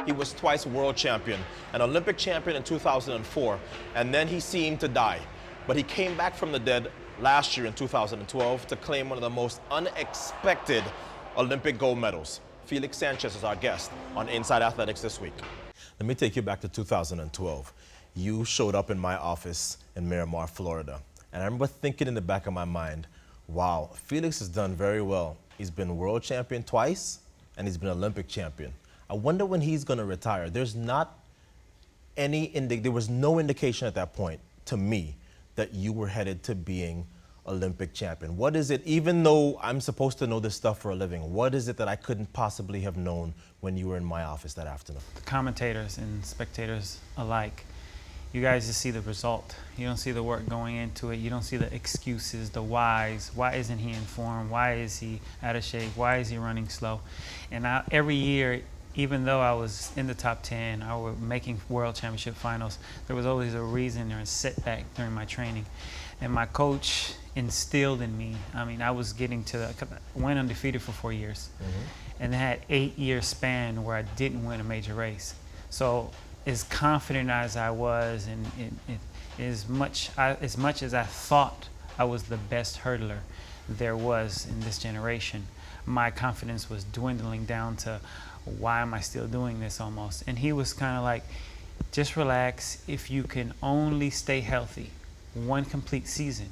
He was twice world champion, an Olympic champion in 2004, and then he seemed to die. But he came back from the dead last year in 2012 to claim one of the most unexpected Olympic gold medals. Felix Sanchez is our guest on Inside Athletics this week. Let me take you back to 2012. You showed up in my office in Miramar, Florida. And I remember thinking in the back of my mind, wow, Felix has done very well. He's been world champion twice, and he's been Olympic champion. I wonder when he's going to retire. There was no indication at that point to me that you were headed to being Olympic champion. What is it, even though I'm supposed to know this stuff for a living, what is it that I couldn't possibly have known when you were in my office that afternoon? The commentators and spectators alike, you guys just see the result. You don't see the work going into it. You don't see the excuses, the whys. Why isn't he in form? Why is he out of shape? Why is he running slow? And every year, even though I was in the top 10, I was making world championship finals, there was always a reason or a setback during my training. And my coach instilled in me, I was getting to went undefeated for 4 years. And had 8-year span where I didn't win a major race. So as confident as I was, and as much as I thought I was the best hurdler there was in this generation, my confidence was dwindling down to, why am I still doing this almost? And he was kind of like, just relax. If you can only stay healthy one complete season,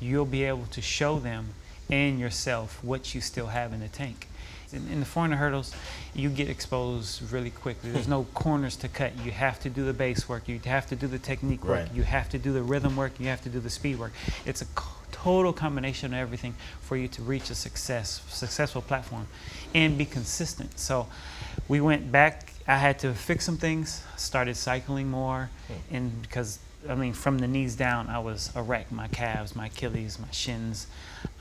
you'll be able to show them and yourself what you still have in the tank. In the 400 hurdles, you get exposed really quickly. There's no corners to cut. You have to do the base work. You have to do the technique work. Right. You have to do the rhythm work. You have to do the speed work. It's a total combination of everything for you to reach a successful platform and be consistent. So we went back. I had to fix some things, started cycling more, and because from the knees down, I was a wreck. My calves, my Achilles, my shins.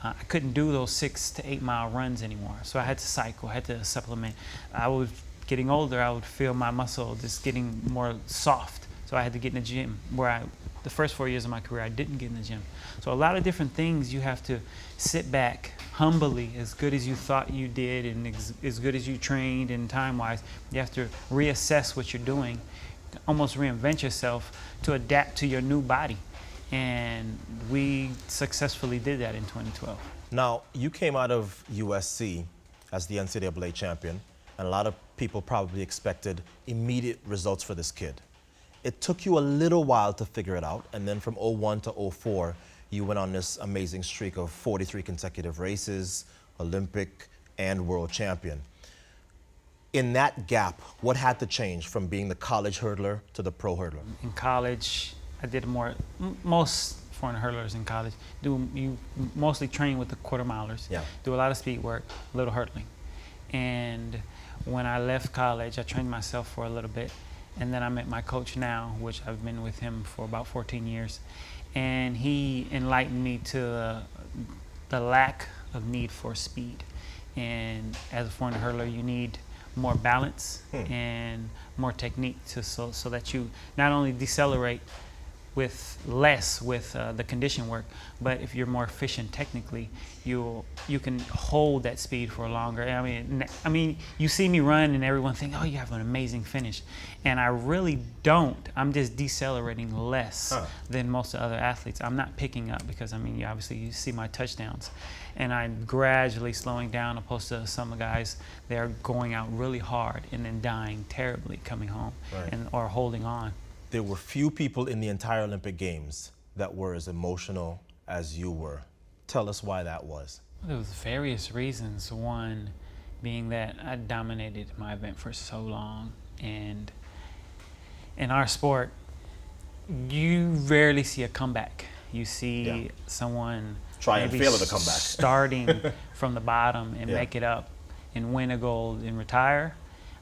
I couldn't do those 6 to 8 mile runs anymore. So I had to cycle, I had to supplement. I was getting older, I would feel my muscle just getting more soft. So I had to get in the gym, where the first 4 years of my career, I didn't get in the gym. So a lot of different things you have to sit back humbly, as good as you thought you did and as good as you trained and time-wise. You have to reassess what you're doing, almost reinvent yourself to adapt to your new body. And we successfully did that in 2012. Now, you came out of USC as the NCAA champion, and a lot of people probably expected immediate results for this kid. It took you a little while to figure it out, and then from 01 to 04, you went on this amazing streak of 43 consecutive races, Olympic and world champion. In that gap, what had to change from being the college hurdler to the pro hurdler? In college, I did most 400 hurdlers in college you mostly train with the quarter milers. Yeah. Do a lot of speed work, a little hurdling. And when I left college, I trained myself for a little bit, and then I met my coach now, which I've been with him for about 14 years. And he enlightened me to the lack of need for speed. And as a 400 hurdler, you need more balance and more technique so that you not only decelerate with less with the condition work, but if you're more efficient technically, you can hold that speed for longer. I mean, you see me run and everyone think, oh, you have an amazing finish, and I really don't. I'm just decelerating less than most of the other athletes. I'm not picking up because you see my touchdowns, and I'm gradually slowing down opposed to some guys. They're going out really hard and then dying terribly coming home, or holding on. There were few people in the entire Olympic Games that were as emotional as you were. Tell us why that was. There was various reasons. One being that I dominated my event for so long, and in our sport, you rarely see a comeback. You see someone try and fail at a comeback, starting from the bottom and make it up and win a gold and retire.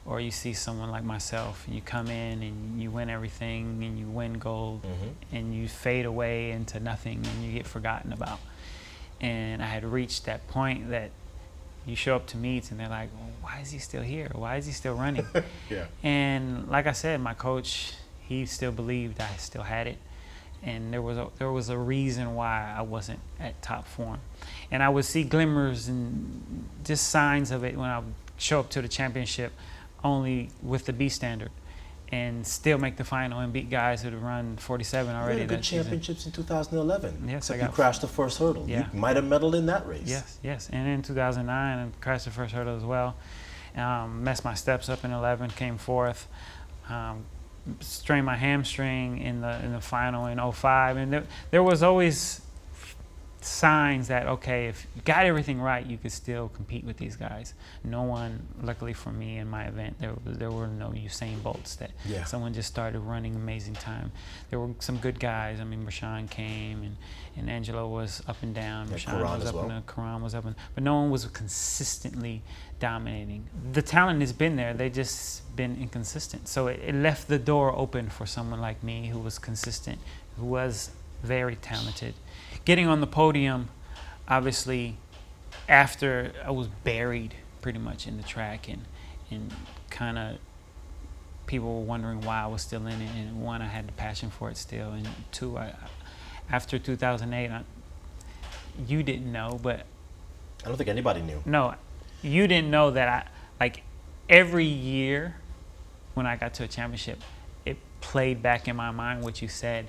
Or you see someone like myself, you come in and you win everything and you win gold and you fade away into nothing and you get forgotten about. And I had reached that point that you show up to meets and they're like, well, why is he still here? Why is he still running? And like I said, my coach, he still believed I still had it. And there was a reason why I wasn't at top form. And I would see glimmers and just signs of it when I would show up to the championship. only with the B standard, and still make the final and beat guys who had run 47 already. You had a good championships in 2011. Yes, except you crashed the first hurdle. Yeah. You might have medaled in that race. Yes. And in 2009, I crashed the first hurdle as well. Messed my steps up in 11, came fourth. Strained my hamstring in the final in 05, and there was always signs that, okay, if you got everything right, you could still compete with these guys. No one, luckily for me in my event, there were no Usain Bolts that someone just started running amazing time. There were some good guys. I mean, Rashawn came, and Angelo was up and down. Rashawn was up and Karan was up, but no one was consistently dominating. The talent has been there. They just been inconsistent. So it left the door open for someone like me who was consistent, who was very talented. Getting on the podium, obviously, after I was buried pretty much in the track, and kind of people were wondering why I was still in it. And one, I had the passion for it still, and two, after 2008, you didn't know, but I don't think anybody knew. No, you didn't know that every year when I got to a championship, it played back in my mind what you said.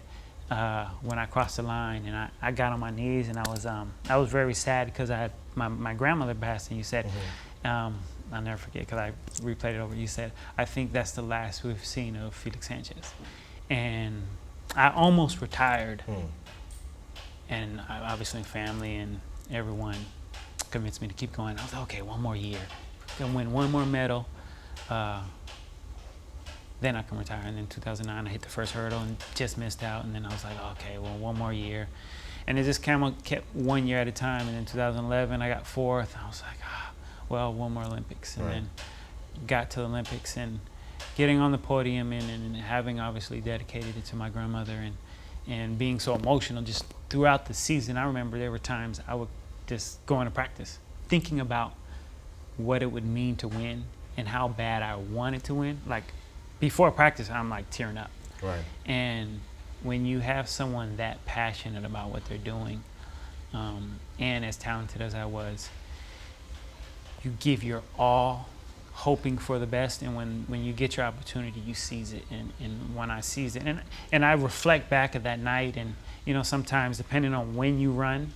When I crossed the line, and I got on my knees, and I was very sad because I had my grandmother passed, and you said, I'll never forget because I replayed it over. You said, I think that's the last we've seen of Felix Sanchez, and I almost retired, and obviously family and everyone convinced me to keep going. I was like, okay, one more year, gonna win one more medal. Then I can retire. And in 2009, I hit the first hurdle and just missed out. And then I was like, okay, well, one more year. And it just kind of kept 1 year at a time. And in 2011, I got fourth. I was like, well, one more Olympics. And then got to the Olympics, and getting on the podium and having obviously dedicated it to my grandmother, and being so emotional just throughout the season. I remember there were times I would just go into practice thinking about what it would mean to win and how bad I wanted to win. Like, before practice, I'm like tearing up. Right. And when you have someone that passionate about what they're doing, and as talented as I was, you give your all, hoping for the best. And when you get your opportunity, you seize it. And when I seized it, and I reflect back at that night, and sometimes depending on when you run,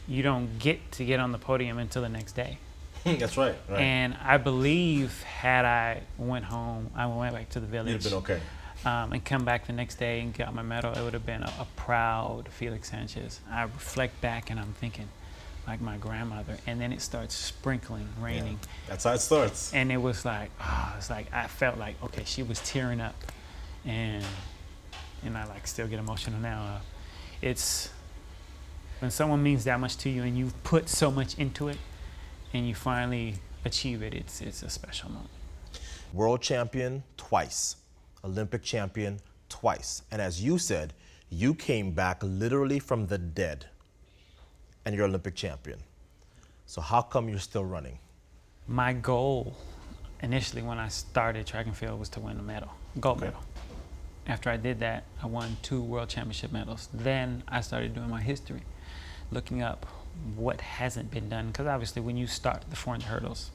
you don't get on the podium until the next day. That's right. And I believe had I went home, I went back to the village. You'd have been okay. And come back the next day and got my medal, it would have been a proud Felix Sanchez. I reflect back and I'm thinking, like my grandmother, and then it starts sprinkling, raining. Yeah, that's how it starts. And it was like, I felt like, okay, she was tearing up, and I like still get emotional now. It's when someone means that much to you and you've put so much into it, and you finally achieve it, it's a special moment. World champion twice, Olympic champion twice. And as you said, you came back literally from the dead, and you're Olympic champion. So how come you're still running? My goal initially when I started track and field was to win a medal, gold medal. After I did that, I won 2 world championship medals. Then I started doing my history, looking up what hasn't been done, because obviously when you start the 400 hurdles,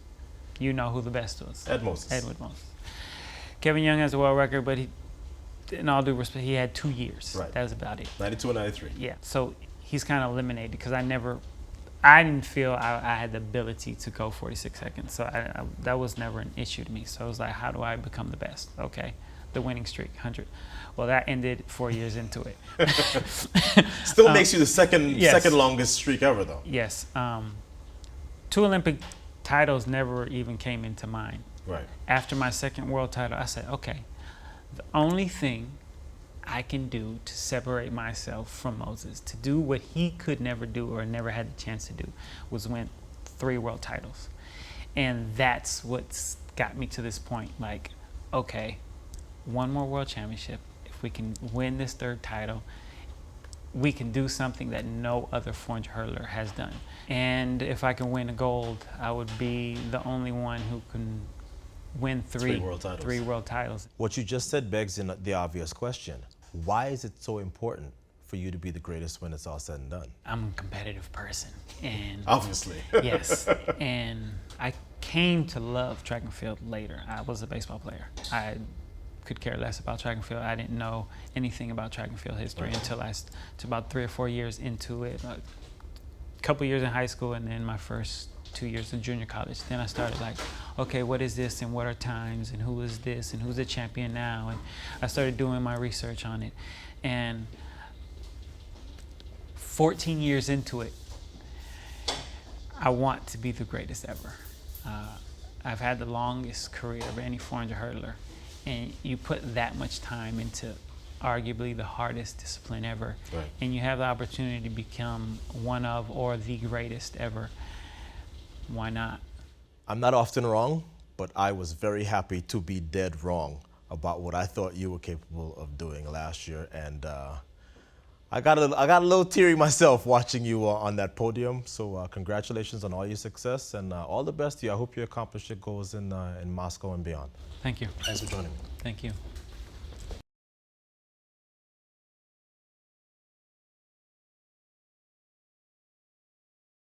you know who the best was. Edward Moses. Kevin Young has a world record, but in all due respect, he had 2 years. Right. That was about it. 92 and 93. Yeah, so he's kind of eliminated because I didn't feel I had the ability to go 46 seconds. So that was never an issue to me. So I was like, how do I become the best? Okay, the winning streak, 100. Well, that ended 4 years into it. Still makes you the second longest streak ever, though. Yes. 2 Olympic titles never even came into mind. Right. After my second world title, I said, okay, the only thing I can do to separate myself from Moses, to do what he could never do or never had the chance to do, was win 3 world titles. And that's what's got me to this point. Like, okay, 1 more world championship. If we can win this 3rd title, we can do something that no other 400 hurdler has done. And if I can win a gold, I would be the only one who can win 3 world titles. What you just said begs the obvious question. Why is it so important for you to be the greatest when it's all said and done? I'm a competitive person. And obviously. Yes. And I came to love track and field later. I was a baseball player. I could care less about track and field. I didn't know anything about track and field history until about 3 or 4 years into it. A couple years in high school, and then my first 2 years in junior college. Then I started like, okay, what is this and what are times and who is this and who's the champion now? And I started doing my research on it. And 14 years into it, I want to be the greatest ever. I've had the longest career of any 400 hurdler, and you put that much time into arguably the hardest discipline ever, and you have the opportunity to become one of or the greatest ever. Why not? I'm not often wrong, but I was very happy to be dead wrong about what I thought you were capable of doing last year, and I got a little teary myself watching you on that podium. So congratulations on all your success, and all the best to you. I hope you accomplish your goals in Moscow and beyond. Thank you. Thanks for joining me. Thank you.